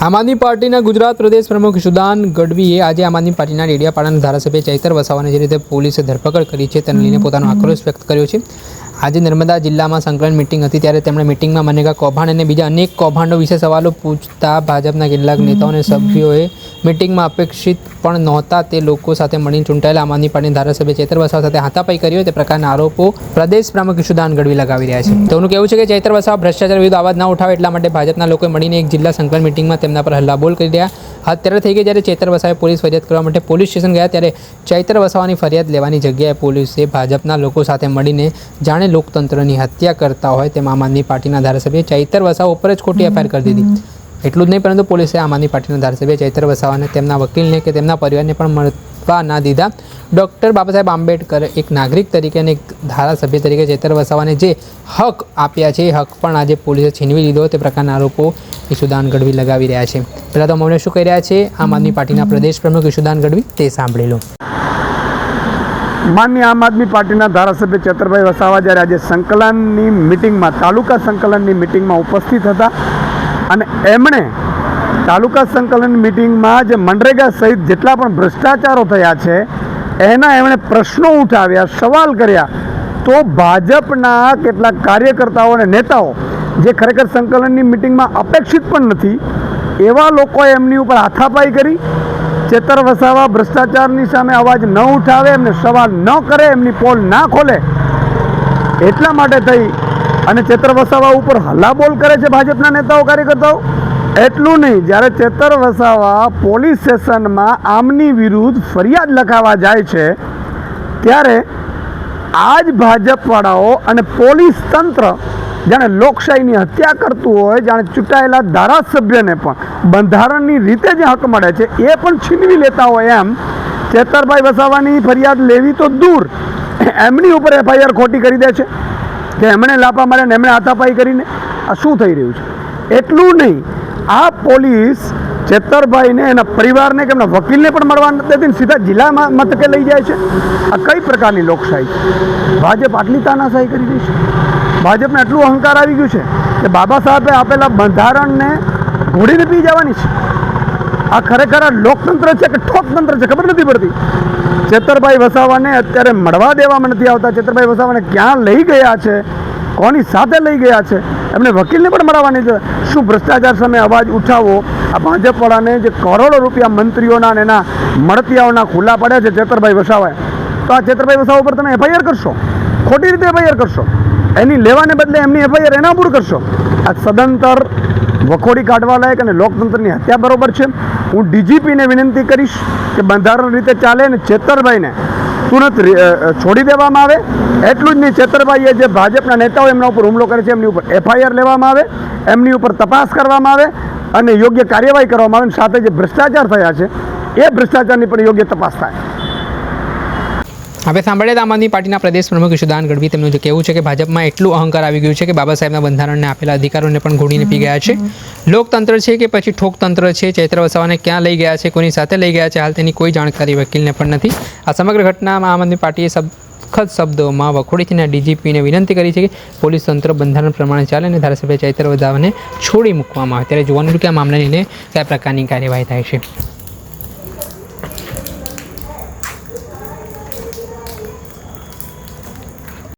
આમ આદમી પાર્ટીના ગુજરાત પ્રદેશ પ્રમુખ ઈશુદાન ગઢવીએ આજે આમ આદમી પાર્ટીના ડેડિયાપાડાના ધારાસભ્ય ચૈતર વસાવાને જે રીતે પોલીસે ધરપકડ કરી છે તેને લઈને પોતાનો આક્રોશ વ્યક્ત કર્યો છે। આજે નર્મદા જિલ્લામાં સંકલન મિટિંગ હતી ત્યારે તેમણે મિટિંગમાં મનેગા કૌભાંડ અને બીજા અનેક કૌભાંડો વિશે સવાલો પૂછતા ભાજપના કેટલાક નેતાઓ અને સભ્યોએ મિટિંગમાં અપેક્ષિત પણ નહોતા તે લોકો સાથે મળીને ચૂંટાયેલા આમ આદમી પાર્ટીના ધારાસભ્ય ચૈતર વસાવા સાથે હાથાપાઈ કર્યો તે પ્રકારના આરોપો પ્રદેશ પ્રમુખ ઈશુદાન ગઢવી લગાવી રહ્યા છે। તેઓનું કહેવું છે કે ચૈતર વસાવા ભ્રષ્ટાચાર વિરુદ્ધ અવાજ ના ઉઠાવે એટલા માટે ભાજપના લોકોએ મળીને એક જિલ્લા સંકલન મિટિંગમાં તેમના પર હલ્લાબોલ કરી રહ્યા। અત્યારે થઈ ગઈ જ્યારે ચૈતર વસાવાએ પોલીસ ફરિયાદ કરવા માટે પોલીસ સ્ટેશન ગયા ત્યારે ચૈતર વસાવાની ફરિયાદ લેવાની જગ્યાએ પોલીસે ભાજપના લોકો સાથે મળીને જાણે લોકતંત્રની હત્યા કરતા હોય તેમ આમ આદમી પાર્ટીના ધારાસભ્ય ચૈતર વસાવા ઉપર જ ખોટી એફઆઈઆર કરી દીધી। એટલું જ નહીં પરંતુ પોલીસે આમ આદમી પાર્ટીના ધારાસભ્ય ચૈતર વસાવાને તેમના વકીલને કે તેમના પરિવારને પણ મળવા ના દીધા। ડૉક્ટર બાબા સાહેબ આંબેડકર એક નાગરિક તરીકે અને એક ધારાસભ્ય તરીકે ચૈતર વસાવાને જે હક આપ્યા છે એ હક પણ આજે પોલીસે છીનવી લીધો તે પ્રકારના આરોપો ઈશુદાન ગઢવી લગાવી રહ્યા છે। પહેલાં તો અમને શું કહી રહ્યા છે આમ આદમી પાર્ટીના પ્રદેશ પ્રમુખ ઈશુદાન ગઢવી તે સાંભળી લો। માનનીય આમ આદમી પાર્ટીના ધારાસભ્ય ચૈતરભાઈ વસાવા જ્યારે આજે સંકલનની મિટિંગમાં તાલુકા સંકલનની મિટિંગમાં ઉપસ્થિત હતા અને એમણે તાલુકા સંકલન મિટિંગમાં જે મનરેગા સહિત જેટલા પણ ભ્રષ્ટાચારો થયા છે એના એમણે પ્રશ્નો ઉઠાવ્યા, સવાલ કર્યા, તો ભાજપના કેટલાક કાર્યકર્તાઓ અને નેતાઓ જે ખરેખર સંકલનની મિટિંગમાં અપેક્ષિત પણ નથી એવા લોકોએ એમની ઉપર હાથાપાઈ કરી। ચૈતર વસાવા ભ્રષ્ટાચારની સામે અવાજ ન ઉઠાવે, એમને સવાલ ન કરે, એમની પોલ ના ખોલે એટલા માટે થઈ અને ચૈતર વસાવા ઉપર હલ્લાબોલ કરે છે ભાજપના નેતાઓ કાર્યકર્તાઓ। એટલું નહીં, જ્યારે ચૈતર વસાવા પોલીસ સ્ટેશનમાં આમની વિરુદ્ધ ફરિયાદ લખાવા જાય છે ત્યારે આ જ ભાજપવાળાઓ અને પોલીસ તંત્ર જાણે લોકશાહીની હત્યા કરતું હોય, જાણે ચૂંટાયેલા ધારાસભ્યને પણ બંધારણની રીતે જે હક મળે છે એ પણ છીનવી લેતા હોય એમ ચૈતરભાઈ વસાવાની ફરિયાદ લેવી તો દૂર, એમની ઉપર એફઆઈઆર ખોટી કરી દે છે કે એમણે લાપા માર્યા ને એમણે હાથાપાઈ કરીને આ શું થઈ રહ્યું છે। એટલું નહીં, આ પોલીસ ચૈતરભાઈને એના પરિવારને કે એમના વકીલને પણ મળવા નથી દેતી, સીધા જિલ્લા મથકે લઈ જાય છે। આ કઈ પ્રકારની લોકશાહી છે? ભાજપ આટલી તાનાશાહી કરી રહી છે? ભાજપને એટલું અહંકાર આવી ગયું છે કે બાબા સાહેબે આપેલા બંધારણને ઘોડીને પી જવાની છે। આ ખરેખર આ લોકતંત્ર છે કે ઠોકતંત્ર છે ખબર નથી પડતી। ચૈતરભાઈ વસાવાને અત્યારે મળવા દેવામાં નથી આવતા। ચૈતરભાઈ વસાવાને ક્યાં લઈ ગયા છે, કોની સાથે લઈ ગયા છે, એમને વકીલને પણ મળવાની છે। શું ભ્રષ્ટાચાર સામે અવાજ ઉઠાવો? આ ભાજપવાળાને જે કરોડો રૂપિયા મંત્રીઓના અને એના મળતિયાઓના ખુલ્લા પડ્યા છે ચૈતરભાઈ વસાવાએ, તો આ ચૈતરભાઈ વસાવા ઉપર તમે એફઆઈઆર કરશો, ખોટી રીતે એફઆઈઆર કરશો, એની લેવાને બદલે એમની એફઆઈઆર એના ઉપર કરશો। આ સદંતર વખોડી કાઢવા લાયક અને લોકતંત્રની હત્યા બરોબર છે। હું ડીજીપીને વિનંતી કરીશ કે બંધારણ રીતે ચાલે અને ચૈતરભાઈને તુરંત છોડી દેવામાં આવે। એટલું જ નહીં, ચૈતરભાઈએ જે ભાજપના નેતાઓ એમના ઉપર હુમલો કરે છે એમની ઉપર એફઆઈઆર લેવામાં આવે, એમની ઉપર તપાસ કરવામાં આવે અને યોગ્ય કાર્યવાહી કરવામાં આવે। સાથે જે ભ્રષ્ટાચાર થયા છે એ ભ્રષ્ટાચારની પણ યોગ્ય તપાસ થાય। હવે સાંભળ્યા આમ આદમી પાર્ટીના પ્રદેશ પ્રમુખ ઈશુદાન ગઢવી તેમનું જે કહેવું છે કે ભાજપમાં એટલું અહંકાર આવી ગયું છે કે બાબા સાહેબના બંધારણને આપેલા અધિકારોને પણ ઘોડીને પી ગયા છે। લોકતંત્ર છે કે પછી ઠોકતંત્ર છે? ચૈતર વસાવાને ક્યાં લઈ ગયા છે, કોની સાથે લઈ ગયા છે, હાલ તેની કોઈ જાણકારી વકીલને પણ નથી। આ સમગ્ર ઘટનામાં આમ આદમી પાર્ટીએ સખત શબ્દોમાં વખોડીને ડીજીપીને વિનંતી કરી છે કે પોલીસ તંત્ર બંધારણ પ્રમાણે ચાલે અને ધારાસભ્ય ચૈતર વસાવાને છોડી મૂકવામાં આવે। ત્યારે જોવાનું કે આ મામલાને લઈને કયા પ્રકારની કાર્યવાહી થાય છે।